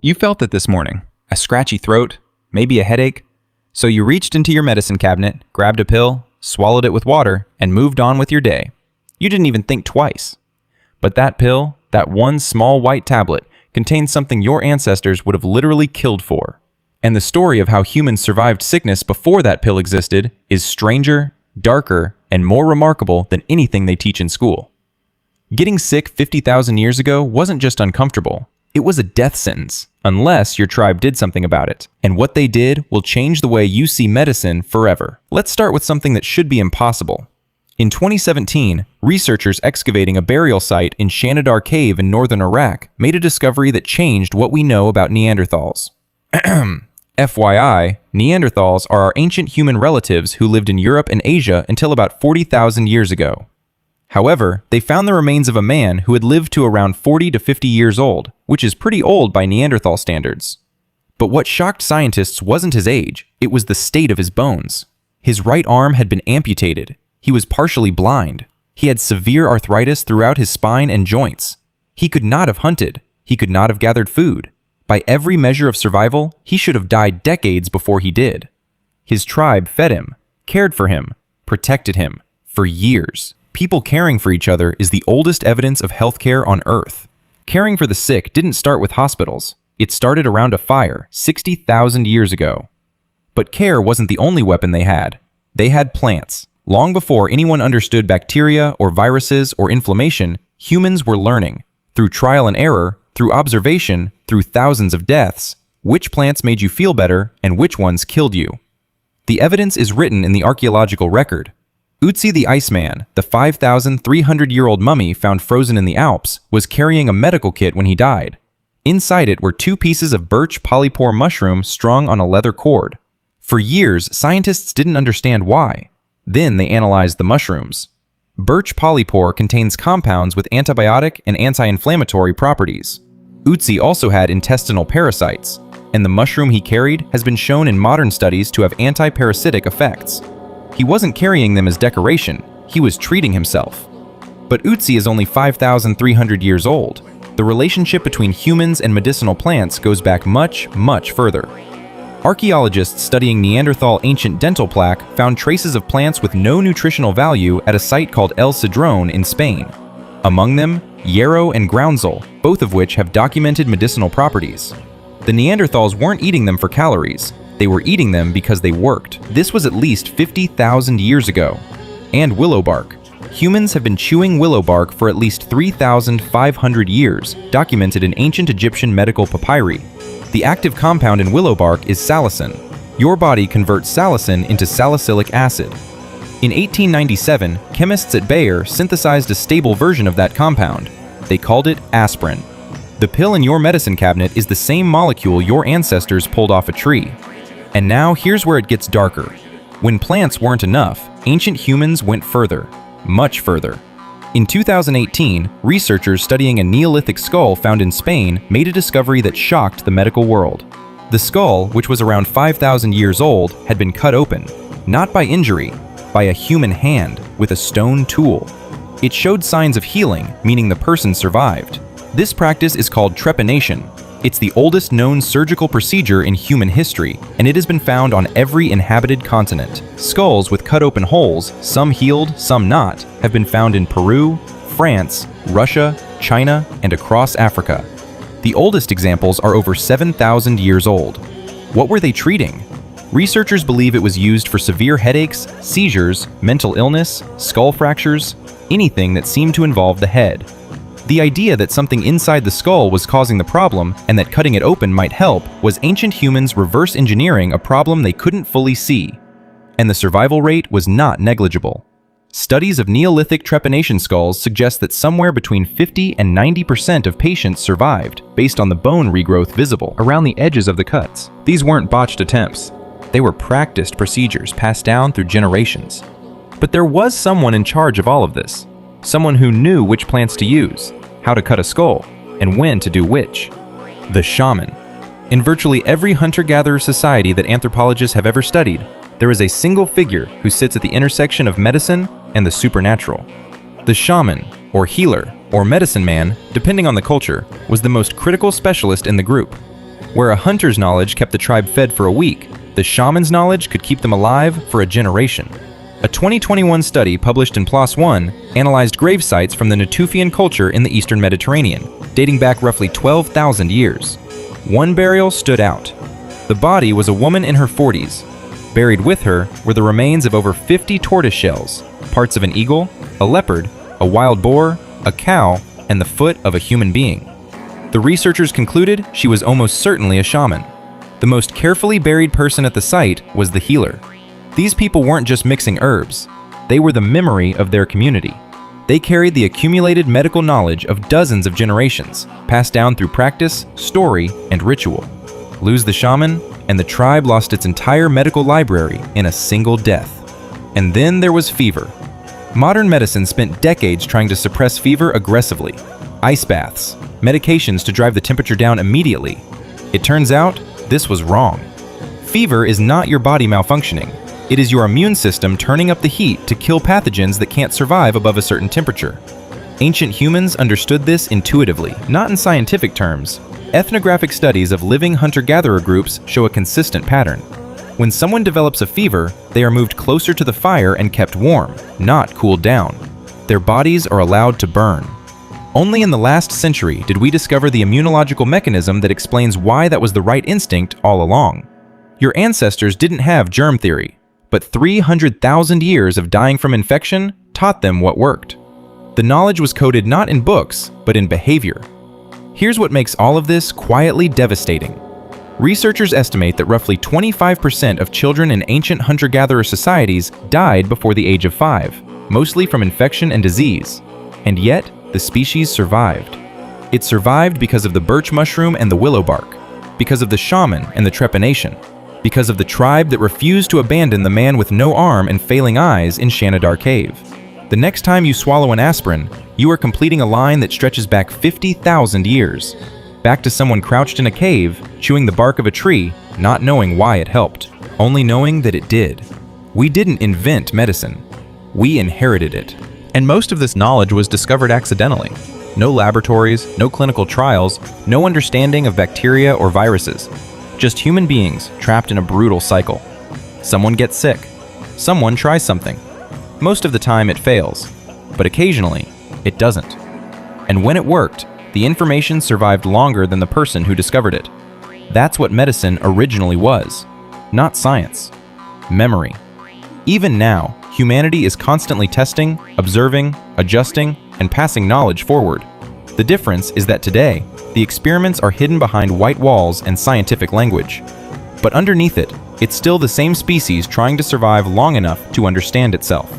You felt it this morning. A scratchy throat, maybe a headache. So you reached into your medicine cabinet, grabbed a pill, swallowed it with water, and moved on with your day. You didn't even think twice. But that pill, that one small white tablet, contained something your ancestors would have literally killed for. And the story of how humans survived sickness before that pill existed is stranger, darker, and more remarkable than anything they teach in school. Getting sick 50,000 years ago wasn't just uncomfortable. It was a death sentence, unless your tribe did something about it. And what they did will change the way you see medicine forever. Let's start with something that should be impossible. In 2017, researchers excavating a burial site in Shanidar Cave in northern Iraq made a discovery that changed what we know about Neanderthals. FYI, Neanderthals are our ancient human relatives who lived in Europe and Asia until about 40,000 years ago. However, they found the remains of a man who had lived to around 40 to 50 years old, which is pretty old by Neanderthal standards. But what shocked scientists wasn't his age, it was the state of his bones. His right arm had been amputated. He was partially blind. He had severe arthritis throughout his spine and joints. He could not have hunted. He could not have gathered food. By every measure of survival, he should have died decades before he did. His tribe fed him, cared for him, protected him, for years. People caring for each other is the oldest evidence of healthcare on Earth. Caring for the sick didn't start with hospitals. It started around a fire 60,000 years ago. But care wasn't the only weapon they had. They had plants. Long before anyone understood bacteria or viruses or inflammation, humans were learning, through trial and error, through observation, through thousands of deaths, which plants made you feel better and which ones killed you. The evidence is written in the archaeological record. Ötzi the Iceman, the 5,300-year-old mummy found frozen in the Alps, was carrying a medical kit when he died. Inside it were 2 pieces of birch polypore mushroom strung on a leather cord. For years, scientists didn't understand why. Then they analyzed the mushrooms. Birch polypore contains compounds with antibiotic and anti-inflammatory properties. Ötzi also had intestinal parasites, and the mushroom he carried has been shown in modern studies to have anti-parasitic effects. He wasn't carrying them as decoration, he was treating himself. But Ötzi is only 5,300 years old. The relationship between humans and medicinal plants goes back much, much further. Archaeologists studying Neanderthal ancient dental plaque found traces of plants with no nutritional value at a site called El Cedrón in Spain. Among them, yarrow and groundsel, both of which have documented medicinal properties. The Neanderthals weren't eating them for calories. They were eating them because they worked. This was at least 50,000 years ago. And willow bark. Humans have been chewing willow bark for at least 3,500 years, documented in ancient Egyptian medical papyri. The active compound in willow bark is salicin. Your body converts salicin into salicylic acid. In 1897, chemists at Bayer synthesized a stable version of that compound. They called it aspirin. The pill in your medicine cabinet is the same molecule your ancestors pulled off a tree. And now here's where it gets darker. When plants weren't enough, ancient humans went further, much further. In 2018, researchers studying a Neolithic skull found in Spain made a discovery that shocked the medical world. The skull, which was around 5,000 years old, had been cut open, not by injury, by a human hand with a stone tool. It showed signs of healing, meaning the person survived. This practice is called trepanation. It's the oldest known surgical procedure in human history, and it has been found on every inhabited continent. Skulls with cut open holes, some healed, some not, have been found in Peru, France, Russia, China, and across Africa. The oldest examples are over 7,000 years old. What were they treating? Researchers believe it was used for severe headaches, seizures, mental illness, skull fractures, anything that seemed to involve the head. The idea that something inside the skull was causing the problem and that cutting it open might help was ancient humans reverse engineering a problem they couldn't fully see. And the survival rate was not negligible. Studies of Neolithic trepanation skulls suggest that somewhere between 50 and 90% of patients survived, based on the bone regrowth visible around the edges of the cuts. These weren't botched attempts. They were practiced procedures passed down through generations. But there was someone in charge of all of this. Someone who knew which plants to use, how to cut a skull, and when to do which. The shaman. In virtually every hunter-gatherer society that anthropologists have ever studied, there is a single figure who sits at the intersection of medicine and the supernatural. The shaman, or healer, or medicine man, depending on the culture, was the most critical specialist in the group. Where a hunter's knowledge kept the tribe fed for a week, the shaman's knowledge could keep them alive for a generation. A 2021 study published in PLOS ONE analyzed grave sites from the Natufian culture in the Eastern Mediterranean, dating back roughly 12,000 years. One burial stood out. The body was a woman in her 40s. Buried with her were the remains of over 50 tortoise shells, parts of an eagle, a leopard, a wild boar, a cow, and the foot of a human being. The researchers concluded she was almost certainly a shaman. The most carefully buried person at the site was the healer. These people weren't just mixing herbs. They were the memory of their community. They carried the accumulated medical knowledge of dozens of generations, passed down through practice, story, and ritual. Lose the shaman, and the tribe lost its entire medical library in a single death. And then there was fever. Modern medicine spent decades trying to suppress fever aggressively. Ice baths, medications to drive the temperature down immediately. It turns out, this was wrong. Fever is not your body malfunctioning. It is your immune system turning up the heat to kill pathogens that can't survive above a certain temperature. Ancient humans understood this intuitively, not in scientific terms. Ethnographic studies of living hunter-gatherer groups show a consistent pattern. When someone develops a fever, they are moved closer to the fire and kept warm, not cooled down. Their bodies are allowed to burn. Only in the last century did we discover the immunological mechanism that explains why that was the right instinct all along. Your ancestors didn't have germ theory, but 300,000 years of dying from infection taught them what worked. The knowledge was coded not in books, but in behavior. Here's what makes all of this quietly devastating. Researchers estimate that roughly 25% of children in ancient hunter-gatherer societies died before the age of 5, mostly from infection and disease. And yet, the species survived. It survived because of the birch mushroom and the willow bark, because of the shaman and the trepanation, because of the tribe that refused to abandon the man with no arm and failing eyes in Shanidar Cave. The next time you swallow an aspirin, you are completing a line that stretches back 50,000 years. Back to someone crouched in a cave, chewing the bark of a tree, not knowing why it helped, only knowing that it did. We didn't invent medicine. We inherited it. And most of this knowledge was discovered accidentally. No laboratories, no clinical trials, no understanding of bacteria or viruses. Just human beings trapped in a brutal cycle. Someone gets sick. Someone tries something. Most of the time it fails, but occasionally it doesn't. And when it worked, the information survived longer than the person who discovered it. That's what medicine originally was. Not science. Memory. Even now, humanity is constantly testing, observing, adjusting, and passing knowledge forward. The difference is that today, the experiments are hidden behind white walls and scientific language. But underneath it, it's still the same species trying to survive long enough to understand itself.